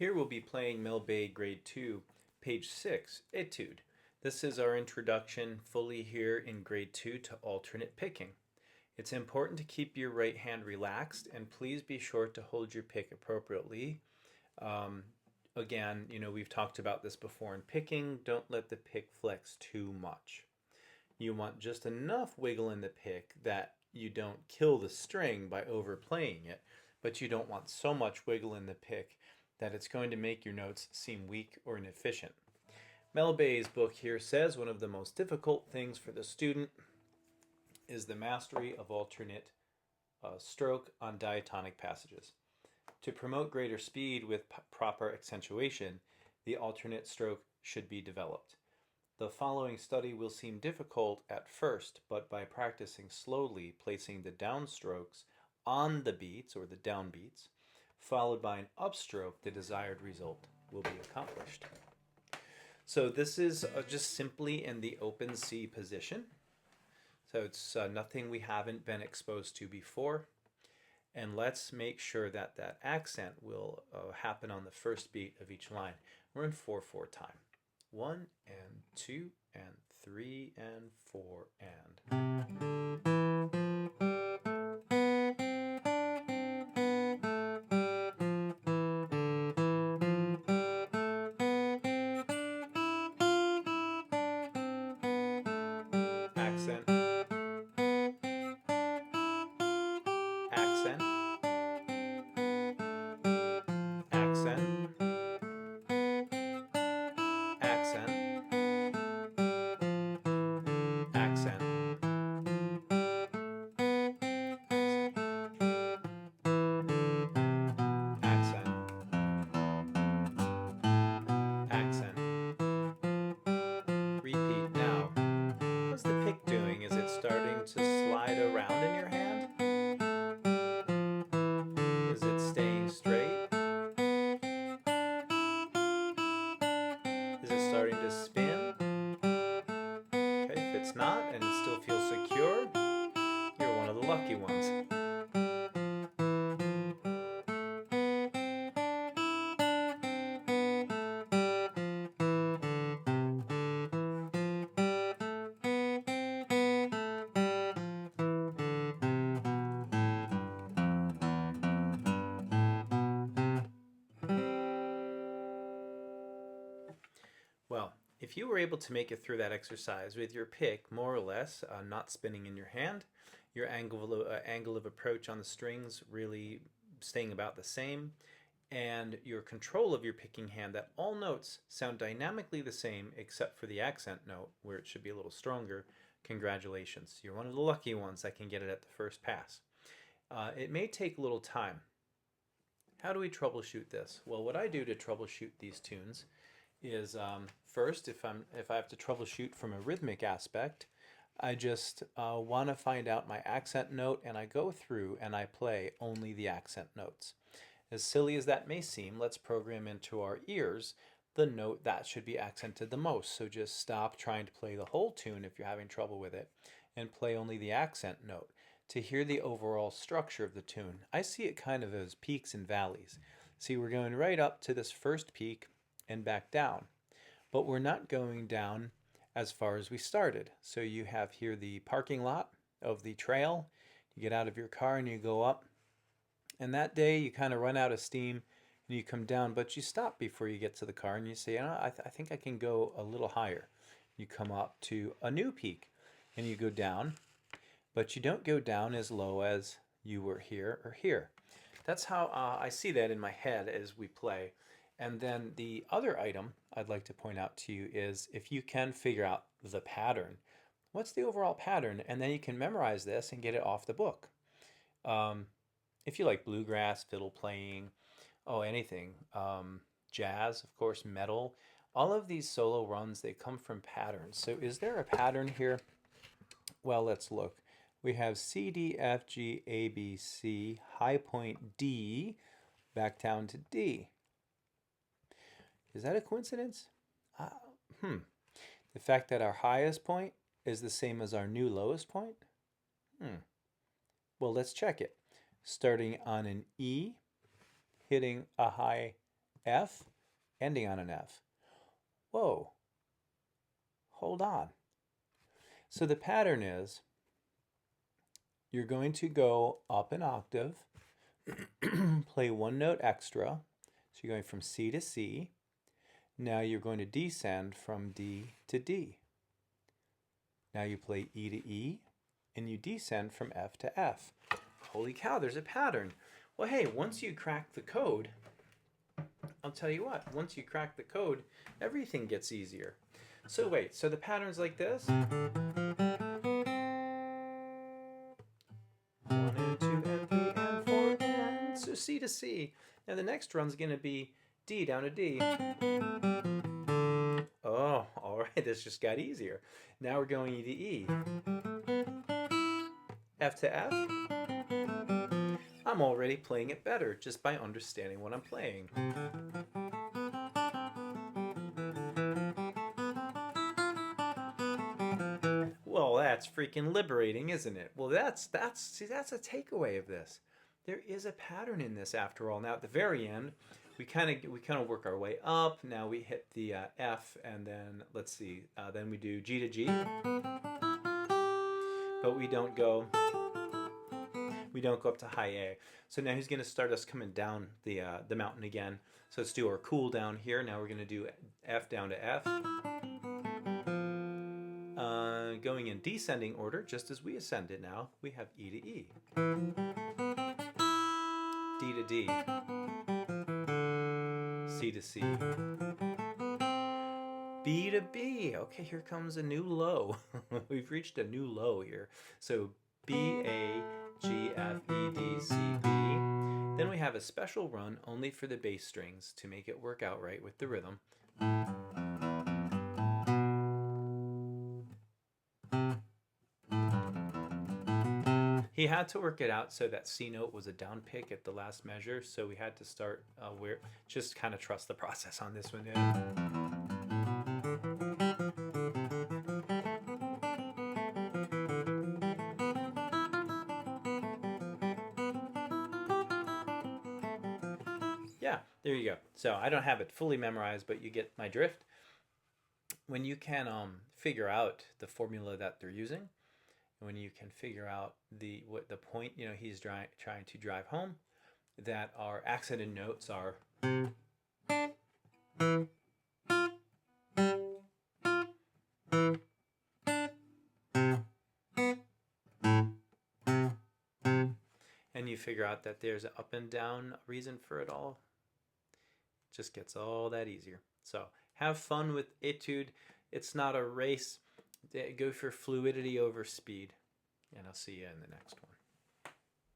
Here we'll be playing Mel Bay Grade 2, page 6, Etude. This is our introduction fully here in Grade 2 to alternate picking. It's important to keep your right hand relaxed and please be sure to hold your pick appropriately. Again, we've talked about this before in picking. Don't let the pick flex too much. You want just enough wiggle in the pick that you don't kill the string by overplaying it, but you don't want so much wiggle in the pick that it's going to make your notes seem weak or inefficient. Mel Bay's book here says one of the most difficult things for the student is the mastery of alternate stroke on diatonic passages. To promote greater speed with proper accentuation, the alternate stroke should be developed. The following study will seem difficult at first, but by practicing slowly, placing the downstrokes on the beats or the downbeats, followed by an upstroke, the desired result will be accomplished. So this is just simply in the open C position. So it's nothing we haven't been exposed to before. And let's make sure that that accent will happen on the first beat of each line. We're in 4/4 time. 1 and 2 and 3 and 4 and. Accent, accent, accent, accent, accent, accent, accent. Repeat. Now, how's the pick doing? Is it starting to slide around in your hand? Is it staying straight? Is it starting to spin? Okay, if it's not and it still feels secure, you're one of the lucky ones. Well, if you were able to make it through that exercise with your pick more or less not spinning in your hand, your angle of approach on the strings really staying about the same, and your control of your picking hand that all notes sound dynamically the same except for the accent note where it should be a little stronger, congratulations. You're one of the lucky ones that can get it at the first pass. It may take a little time. How do we troubleshoot this? Well, what I do to troubleshoot these tunes is first, if I have to troubleshoot from a rhythmic aspect, I just want to find out my accent note and I go through and I play only the accent notes. As silly as that may seem, let's program into our ears the note that should be accented the most. So just stop trying to play the whole tune if you're having trouble with it and play only the accent note to hear the overall structure of the tune. I see it kind of as peaks and valleys. See, we're going right up to this first peak and back down, but we're not going down as far as we started. So you have here the parking lot of the trail. You get out of your car and you go up, and that day you kind of run out of steam and you come down, but you stop before you get to the car and you say, I think I can go a little higher. You come up to a new peak and you go down, but you don't go down as low as you were here or here. That's how I see that in my head as we play. And then the other item I'd like to point out to you is if you can figure out the pattern, what's the overall pattern? And then you can memorize this and get it off the book. If you like bluegrass, fiddle playing, anything, jazz, of course, metal, all of these solo runs, they come from patterns. So is there a pattern here? Well, let's look. We have C, D, F, G, A, B, C, high point D, back down to D. Is that a coincidence? The fact that our highest point is the same as our new lowest point? Well, let's check it. Starting on an E, hitting a high F, ending on an F. Whoa, hold on. So the pattern is you're going to go up an octave, play one note extra. So you're going from C to C. Now you're going to descend from D to D. Now you play E to E, and you descend from F to F. Holy cow, there's a pattern. Well, hey, once you crack the code, I'll tell you what, once you crack the code, everything gets easier. So wait, so the pattern's like this? 1 and 2 and 3 and 4 and so C to C. Now the next run's gonna be D down to D. Oh, all right, this just got easier. Now we're going E to E. F to F. I'm already playing it better just by understanding what I'm playing. Well, that's freaking liberating, isn't it? Well, that's a takeaway of this. There is a pattern in this after all. Now at the very end, we kind of work our way up. Now we hit the F, and then let's see, then we do G to G, but we don't go up to high A. So now he's going to start us coming down the mountain again. So let's do our cool down here. Now we're going to do F down to F. Going in descending order, just as we ascended now, we have E to E. D to D. C to C. B to B. Okay, here comes a new low. We've reached a new low here. So B, A, G, F, E, D, C, B. Then we have a special run only for the bass strings to make it work out right with the rhythm. He had to work it out so that C note was a down pick at the last measure, so we had to start just kind of trust the process on this one. Yeah, there you go. So I don't have it fully memorized, but you get my drift. When you can figure out the formula that they're using, when you can figure out what the point he's trying to drive home, that our accented notes are and you figure out that there's an up and down reason for it all, it just gets all that easier. So have fun with Etude. It's not a race. Go for fluidity over speed. And I'll see you in the next one.